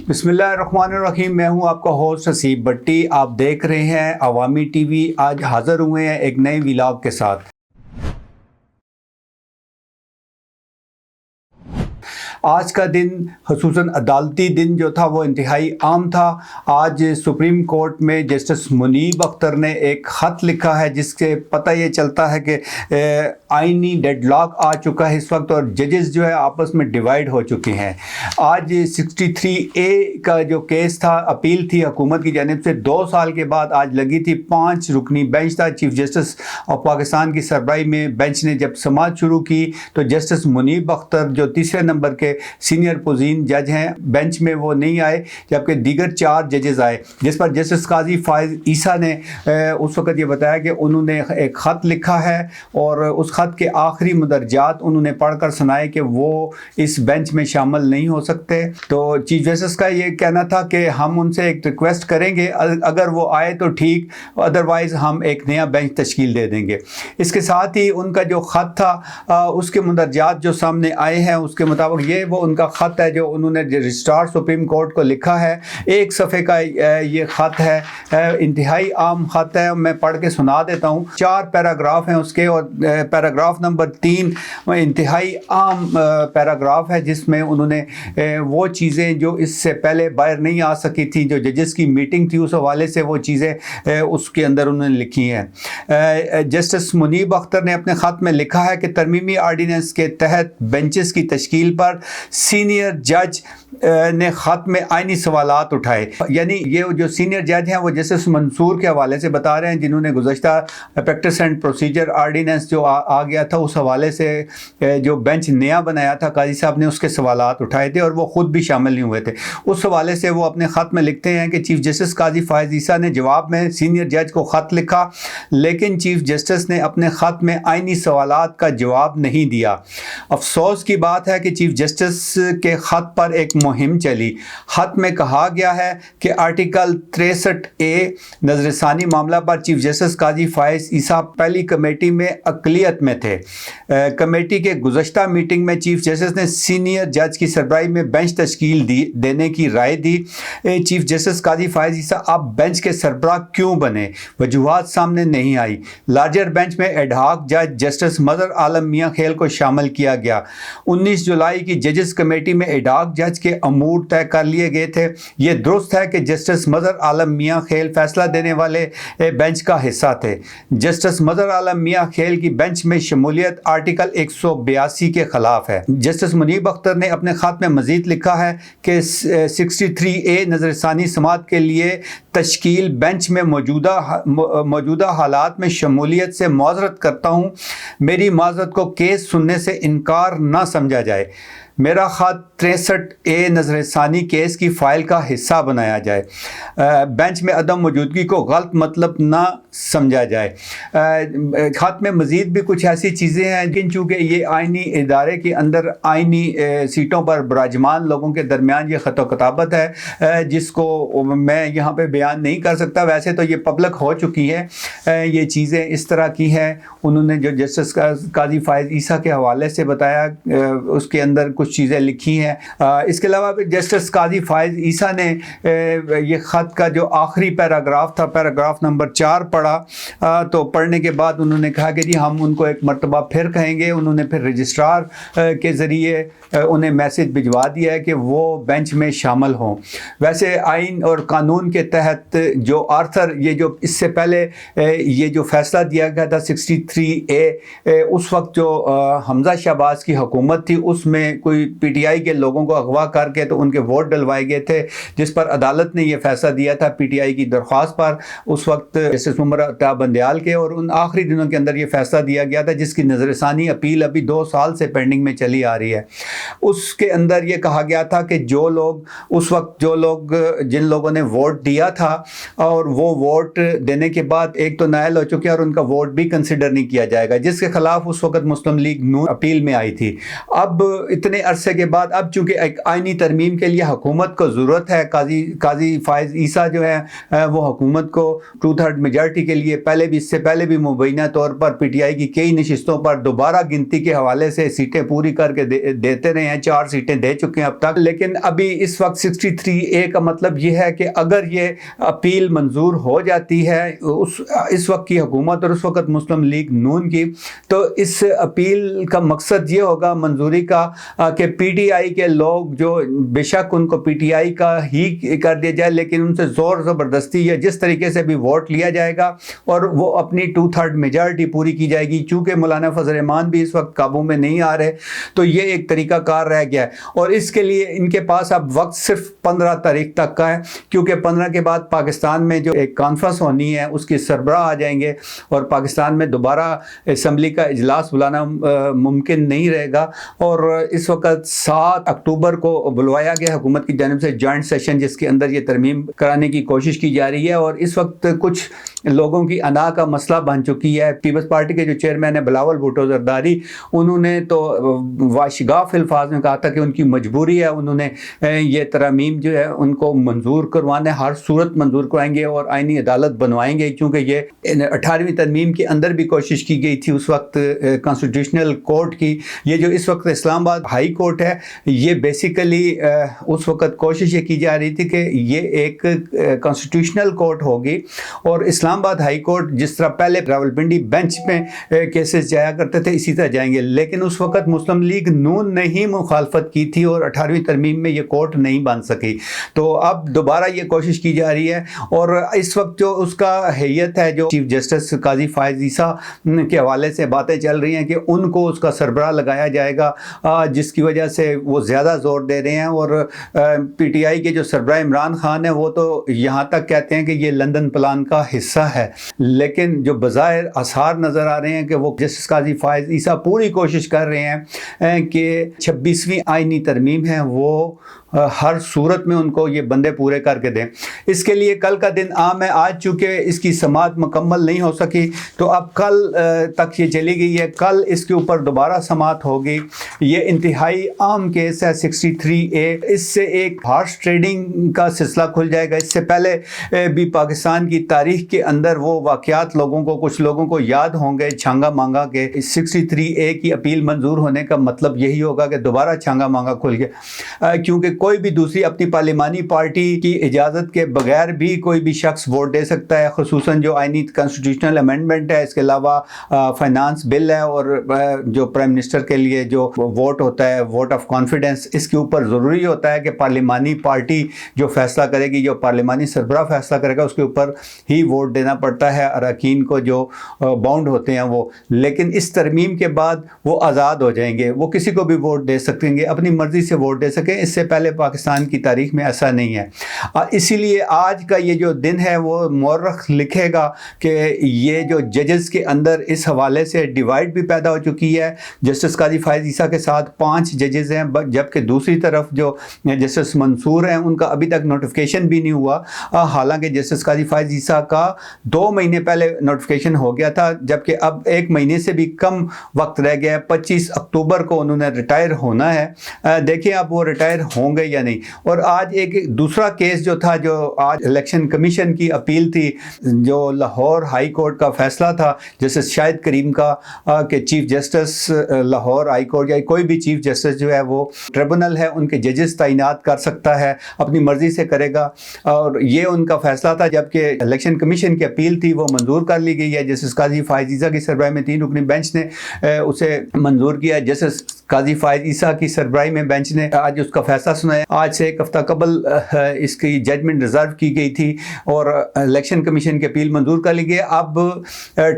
بسم اللہ الرحمن الرحیم۔ میں ہوں آپ کا ہوسٹ حسیب بٹی۔ آپ دیکھ رہے ہیں عوامی ٹی وی۔ آج حاضر ہوئے ہیں ایک نئے ولاگ کے ساتھ۔ آج کا دن خصوصاً عدالتی دن جو تھا وہ انتہائی عام تھا۔ آج سپریم کورٹ میں جسٹس منیب اختر نے ایک خط لکھا ہے جس سے پتہ یہ چلتا ہے کہ آئینی ڈیڈ لاک آ چکا ہے اس وقت، اور ججز جو ہے آپس میں ڈیوائیڈ ہو چکے ہیں۔ آج 63A کا جو کیس تھا، اپیل تھی حکومت کی جانب سے، 2 سال کے بعد آج لگی تھی۔ 5 رکنی بینچ تھا۔ چیف جسٹس آف پاکستان کی سربراہی میں بینچ نے جب سماعت شروع کی تو جسٹس منیب اختر جو تیسرے نمبر کے سینئر پوزین جج ہیں بینچ میں، وہ نہیں آئے، جبکہ دیگر 4 ججز آئے، جس پر جسٹس قاضی فائز عیسیٰ نے اس وقت یہ بتایا کہ انہوں نے ایک خط لکھا ہے اور اس خط کے آخری مدرجات انہوں نے پڑھ کر سنائے کہ وہ اس بینچ میں شامل نہیں ہو سکتے۔ تو چیف جسٹس کا یہ کہنا تھا کہ ہم ان سے ایک ریکویسٹ کریں گے، اگر وہ آئے تو ٹھیک، ادروائز ہم ایک نیا بینچ تشکیل دے دیں گے۔ اس کے ساتھ ہی ان کا جو خط تھا اس کے مدرجات جو سامنے آئے ہیں، اس کے مطابق یہ وہ ان کا خط ہے جو انہوں نے رجسٹرار سپریم کورٹ کو لکھا ہے۔ 1 صفحے کا یہ خط ہے، انتہائی عام خط ہے، میں پڑھ کے سنا دیتا ہوں۔ 4 پیراگراف ہیں اس کے، اور پیراگراف نمبر 3 انتہائی عام پیراگراف ہے جس میں انہوں نے وہ چیزیں جو اس سے پہلے باہر نہیں آ سکی تھی، جو ججز کی میٹنگ تھی اس حوالے سے وہ چیزیں اس کے اندر انہوں نے لکھی ہیں۔ جسٹس منیب اختر نے اپنے خط میں لکھا ہے کہ ترمیمی آرڈیننس کے تحت بینچز کی تشکیل پر سینئر جج نے خط میں آئینی سوالات اٹھائے، یعنی یہ جو سینئر جج ہیں وہ جسٹس منصور کے حوالے سے بتا رہے ہیں، جنہوں نے گزشتہ پریکٹس اینڈ پروسیجر آرڈیننس جو آ گیا تھا اس حوالے سے جو بینچ نیا بنایا تھا قاضی صاحب نے، اس کے سوالات اٹھائے تھے اور وہ خود بھی شامل نہیں ہوئے تھے۔ اس حوالے سے وہ اپنے خط میں لکھتے ہیں کہ چیف جسٹس قاضی فائز عیسیٰ نے جواب میں سینئر جج کو خط لکھا، لیکن چیف جسٹس نے اپنے خط میں آئینی سوالات کا جواب نہیں دیا۔ افسوس کی بات ہے کہ چیف جسٹس کے خط پر ایک مہم چلی۔ خط میں کہا گیا ہے کہ آرٹیکل 63A نظر ثانی معاملہ پر چیف جسٹس قاضی فائز عیسیٰ پہلی کمیٹی میں اقلیت میں تھے۔ کمیٹی کے گزشتہ میٹنگ میں چیف جسٹس نے سینئر جج کی سربراہی میں بینچ تشکیل دینے کی رائے دی۔ چیف جسٹس قاضی فائز عیسیٰ اب بینچ کے سربراہ کیوں بنے؟ وجوہات سامنے نہیں آئی۔ لارجر بینچ میں ایڈ ہاک جج جسٹس مظہر عالم میاں خیل کو شامل کیا گیا۔ 19 جولائی کی ججز کمیٹی میں ایڈ ہاک جج کے امور طے کر لیے گئے تھے۔ یہ درست ہے کہ جسٹس مظہر عالم میاں خیل فیصلہ دینے والے بینچ کا حصہ تھے۔ جسٹس مظہر عالم میاں خیل کی بینچ میں شمولیت آرٹیکل 182 کے خلاف ہے۔ جسٹس منیب اختر نے اپنے خط میں مزید لکھا ہے کہ 63A نظر ثانی سماعت کے لیے تشکیل بینچ میں موجودہ حالات میں شمولیت سے معذرت کرتا ہوں۔ میری معذرت کو کیس سننے سے انکار نہ سمجھا جائے۔ میرا خط 63A نظر ثانی کیس کی فائل کا حصہ بنایا جائے۔ بینچ میں عدم موجودگی کو غلط مطلب نہ سمجھا جائے۔ خط میں مزید بھی کچھ ایسی چیزیں ہیں لیکن چونکہ یہ آئینی ادارے کے اندر آئینی سیٹوں پر براجمان لوگوں کے درمیان یہ خط و کتابت ہے جس کو میں یہاں پہ بیان نہیں کر سکتا۔ ویسے تو یہ پبلک ہو چکی ہے، یہ چیزیں اس طرح کی ہیں۔ انہوں نے جو جسٹس قاضی فائز عیسیٰ کے حوالے سے بتایا اس کے اندر کچھ چیزیں لکھی ہیں۔ اس کے علاوہ جسٹس قاضی فائز عیسیٰ نے یہ خط کا جو آخری پیراگراف تھا، پیراگراف نمبر 4 پڑھا، تو پڑھنے کے بعد انہوں نے کہا کہ جی ہم ان کو ایک مرتبہ پھر کہیں گے۔ انہوں نے پھر رجسٹرار کے ذریعے انہیں میسج بھجوا دیا ہے کہ وہ بینچ میں شامل ہوں۔ ویسے آئین اور قانون کے تحت جو آرتھر یہ جو اس سے پہلے یہ جو فیصلہ دیا گیا تھا 63A، اس وقت جو حمزہ شہباز کی حکومت تھی اس میں کوئی پی ٹی آئی کے لوگوں کو اغوا کر کے تو ان کے ووٹ ڈلوائے گئے تھے، جس پر عدالت نے یہ فیصلہ دیا تھا پی ٹی آئی کی درخواست پر اس وقت جسٹس عمر عطا بندیال کے، اور ان آخری دنوں کے اندر یہ فیصلہ دیا گیا تھا جس کی نظر ثانی اپیل ابھی 2 سال سے پینڈنگ میں چلی آ رہی ہے۔ اس کے اندر یہ کہا گیا تھا کہ جن لوگوں نے ووٹ دیا تھا اور وہ ووٹ دینے کے بعد ایک تو نائل ہو چکے اور ان کا ووٹ بھی کنسیڈر نہیں کیا جائے گا، جس کے خلاف اس وقت مسلم لیگ نون اپیل میں آئی تھی۔ اب اتنے عرصے کے بعد اب چونکہ ایک آئینی ترمیم کے لیے حکومت کو ضرورت ہے، قاضی فائز عیسیٰ جو ہے وہ حکومت کو 2/3 میجارٹی کے لیے اس سے پہلے بھی مبینہ طور پر پی ٹی آئی کی کئی نشستوں پر دوبارہ گنتی کے حوالے سے سیٹیں پوری کر کے دیتے رہے ہیں، 4 سیٹیں دے چکے ہیں اب تک. لیکن ابھی اس وقت 63A کا مطلب یہ ہے کہ اگر یہ اپیل منظور ہو جاتی ہے اس وقت کی حکومت اور اس وقت مسلم لیگ نون کی، تو اس اپیل کا مقصد یہ ہوگا منظوری کا کہ پی ٹی آئی کے لوگ جو بے شک ان کو پی ٹی آئی کا ہی کر دیا جائے، لیکن ان سے زور زبردستی یا جس طریقے سے بھی ووٹ لیا جائے گا اور وہ اپنی 2/3 میجارٹی پوری کی جائے گی. چونکہ مولانا فضل الرحمان بھی اس وقت قابو میں نہیں آ رہے، تو یہ ایک طریقہ کار رہ گیا ہے. اور اس کے لیے ان کے پاس اب وقت صرف 15 تاریخ تک کا ہے، کیونکہ 15 کے بعد پاکستان میں جو ایک کانفرنس ہونی ہے اس کے سربراہ آ جائیں گے اور پاکستان میں دوبارہ اسمبلی کا اجلاس بلانا ممکن نہیں رہے گا. اور اس وقت 7 اکتوبر کو بلوایا گیا حکومت کی جانب سے جوائنٹ سیشن، جس کے اندر یہ ترمیم کرانے کی کوشش کی جا رہی ہے. اور اس وقت کچھ لوگوں کی انا کا مسئلہ بن چکی ہے. پیپلز پارٹی کے جو چیئرمین ہیں بلاول بھٹو زرداری، انہوں نے تو واشگاف الفاظ میں کہا تھا کہ ان کی مجبوری ہے، انہوں نے یہ ترامیم جو ہے ان کو منظور کروانے، ہر صورت منظور کروائیں گے اور آئینی عدالت بنوائیں گے. کیونکہ یہ 18ویں ترمیم کے اندر بھی کوشش کی گئی تھی اس وقت کانسٹیٹیوشنل کورٹ کی. یہ جو اس وقت اسلام آباد ہائی کورٹ ہے، یہ بیسیکلی اس وقت کوشش یہ کی جا رہی تھی کہ یہ ایک کانسٹیٹیوشنل کورٹ ہوگی، اور اسلام آباد ہائی کورٹ جس طرح پہلے راولپنڈی بینچ میں کیسز جایا کرتے تھے اسی طرح جائیں گے. لیکن اس وقت مسلم لیگ نون نے ہی مخالفت کی تھی اور 18ویں ترمیم میں یہ کورٹ نہیں بن سکی. تو اب دوبارہ یہ کوشش کی جا رہی ہے. اور اس وقت جو اس کا حیثیت ہے، جو چیف جسٹس قاضی فائز عیسیٰ کے حوالے سے باتیں چل رہی ہیں کہ ان کو اس کا سربراہ لگایا جائے گا، جس کی وجہ سے وہ زیادہ زور دے رہے ہیں. اور پی ٹی آئی کے جو سربراہ عمران خان ہیں وہ تو یہاں تک کہتے ہیں کہ یہ لندن پلان کا حصہ ہے. لیکن جو بظاہر آثار نظر آ رہے ہیں کہ وہ جسٹس قاضی فائز عیسیٰ پوری کوشش کر رہے ہیں کہ 26ویں آئینی ترمیم ہے وہ ہر صورت میں ان کو یہ بندے پورے کر کے دیں. اس کے لیے کل کا دن عام ہے. آج چونکہ اس کی سماعت مکمل نہیں ہو سکی تو اب کل تک یہ چلی گئی ہے. کل اس کے اوپر دوبارہ سماعت ہوگی. یہ انتہائی عام کیس ہے 63A. اس سے ایک ہارس ٹریڈنگ کا سلسلہ کھل جائے گا. اس سے پہلے بھی پاکستان کی تاریخ کے اندر وہ واقعات کچھ لوگوں کو یاد ہوں گے چھانگا مانگا کے. 63A کی اپیل منظور ہونے کا مطلب یہی ہوگا کہ دوبارہ چھانگا مانگا کھل گیا، کیونکہ کوئی بھی دوسری اپنی پارلیمانی پارٹی کی اجازت کے بغیر بھی کوئی بھی شخص ووٹ دے سکتا ہے. خصوصاً جو آئینی کانسٹیٹیوشنل امینڈمنٹ ہے، اس کے علاوہ فائنانس بل ہے، اور جو پرائم منسٹر کے لیے جو ووٹ ہوتا ہے ووٹ آف کانفیڈنس، اس کے اوپر ضروری ہوتا ہے کہ پارلیمانی پارٹی جو فیصلہ کرے گی، جو پارلیمانی سربراہ فیصلہ کرے گا، اس کے اوپر ہی ووٹ دینا پڑتا ہے اراکین کو جو باؤنڈ ہوتے ہیں وہ. لیکن اس ترمیم کے بعد وہ آزاد ہو جائیں گے، وہ کسی کو بھی ووٹ دے سکیں گے، اپنی مرضی سے ووٹ دے سکیں. اس سے پہلے پاکستان کی تاریخ میں ایسا نہیں ہے. اسی لیے آج کا یہ جو دن ہے وہ مورخ لکھے گا کہ یہ جو ججز کے اندر اس حوالے سے ڈیوائڈ بھی پیدا ہو چکی ہے. جسٹس قاضی فائز عیسیٰ کے ساتھ 5 ججز ہیں، جبکہ دوسری طرف جو جسٹس منصور ہیں ان کا ابھی تک نوٹیفیکیشن بھی نہیں ہوا. حالانکہ جسٹس قاضی فائز عیسیٰ کا 2 مہینے پہلے نوٹیفیکیشن ہو گیا تھا، جبکہ اب 1 مہینے سے بھی کم وقت رہ گیا ہے. 25 اکتوبر کو انہوں نے ریٹائر ہونا ہے. دیکھیں اب وہ ریٹائر ہوں گے یا نہیں. اور آج ایک دوسرا کیس جو تھا، جو آج الیکشن کمیشن کی اپیل تھی، جو لاہور ہائی کورٹ کا فیصلہ تھا جسٹس شاہد کریم کا کہ chief justice Lahore high court یا کوئی بھی چیف جسٹس جو ہے وہ ٹریبونل ہے ان کے ججز تعینات کر سکتا ہے، اپنی مرضی سے کرے گا. اور یہ ان کا فیصلہ تھا، جبکہ الیکشن کمیشن کی اپیل تھی وہ منظور کر لی گئی ہے. جسٹس قاضی فائز عیسیٰ کی سربراہی میں 3 رکنی بینچ نے اسے منظور کیا. جسٹس قاضی فائز عیسیٰ کی سربراہی میں بینچ نے آج اس کا فیصلہ سنایا. آج سے 1 ہفتہ قبل اس کی ججمنٹ ریزرو کی گئی تھی اور الیکشن کمیشن کی اپیل منظور کر لی گئی. اب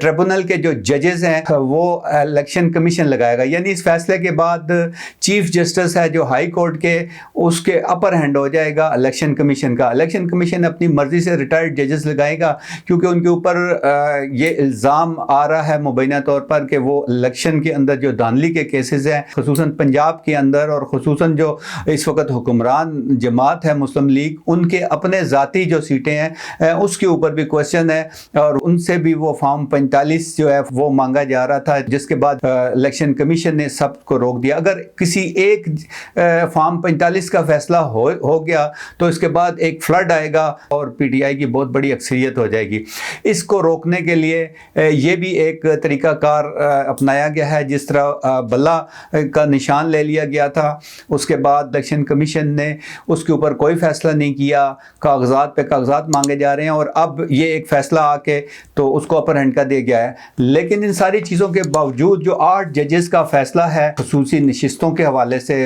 ٹریبونل کے جو ججز ہیں وہ الیکشن کمیشن لگائے گا. یعنی اس فیصلے کے بعد چیف جسٹس ہے جو ہائی کورٹ کے، اس کے اپر ہینڈ ہو جائے گا الیکشن کمیشن کا. الیکشن کمیشن اپنی مرضی سے ریٹائرڈ ججز لگائے گا، کیونکہ ان کے اوپر یہ الزام آ رہا ہے مبینہ طور پر کہ وہ الیکشن کے اندر جو دھاندلی کے کیسز ہیں، خصوصاً پنجاب کے اندر اور خصوصاً جو اس وقت حکمران جماعت ہے مسلم لیگ، ان کے اپنے ذاتی جو سیٹیں ہیں اس کے اوپر بھی کوشچن ہے، اور ان سے بھی وہ فارم 45 جو ہے وہ مانگا جا رہا تھا، جس کے بعد الیکشن کمیشن نے سب کو روک دیا۔ اگر کسی ایک فارم 45 کا فیصلہ ہو گیا تو اس کے بعد ایک فلڈ آئے گا اور پی ٹی آئی کی بہت بڑی اکثریت ہو جائے گی۔ اس کو روکنے کے لیے یہ بھی ایک طریقہ کار اپنایا گیا ہے، جس طرح بلا کا نشان لے لیا گیا تھا، اس کے بعد الیکشن کمیشن نے اس کے اوپر کوئی فیصلہ نہیں کیا، کاغذات پہ کاغذات مانگے جا رہے ہیں، اور اب یہ ایک فیصلہ آ کے تو اس کو اپر ہینڈ کا دے گیا ہے۔ لیکن ان ساری چیزوں کے باوجود جو 8 ججز کا فیصلہ ہے خصوصی نشستوں کے حوالے سے،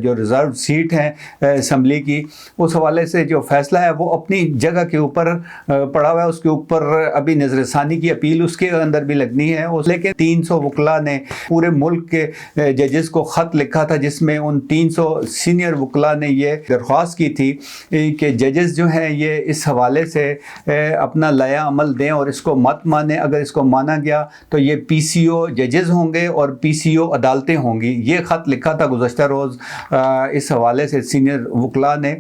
جو ریزرو سیٹ ہیں اسمبلی کی، اس حوالے سے جو فیصلہ ہے وہ اپنی جگہ کے اوپر پڑا ہوا ہے، اس کے اوپر ابھی نظر ثانی کی اپیل اس کے اندر بھی لگنی ہے۔ لیکن 300 وکلاء نے پورے ملک کے ججز کو خط لکھا تھا، جس میں ان 300 سینئر وکلاء نے یہ درخواست کی تھی کہ ججز جو ہیں یہ اس حوالے سے اپنا لائحہ عمل دیں اور اس کو مت مانیں۔ اگر اس کو مانا گیا تو یہ پی سی او ججز ہوں گے اور پی سی او عدالتیں ہوں گی۔ یہ خط لکھا تھا گزشتہ روز اس حوالے سے سینئر وکلاء نے۔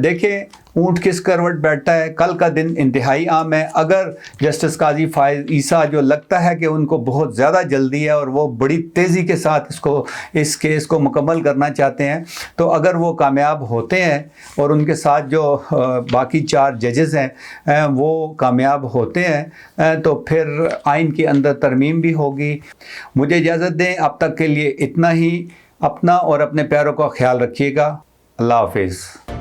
دیکھیں اونٹ کس کروٹ بیٹھتا ہے، کل کا دن انتہائی اہم ہے۔ اگر جسٹس قاضی فائز عیسیٰ جو لگتا ہے کہ ان کو بہت زیادہ جلدی ہے اور وہ بڑی تیزی کے ساتھ اس کیس کو مکمل کرنا چاہتے ہیں، تو اگر وہ کامیاب ہوتے ہیں اور ان کے ساتھ جو باقی 4 ججز ہیں وہ کامیاب ہوتے ہیں تو پھر آئین کے اندر ترمیم بھی ہوگی۔ مجھے اجازت دیں، اب تک کے لیے اتنا ہی۔ اپنا اور اپنے پیاروں کا خیال رکھیے گا۔ اللہ حافظ۔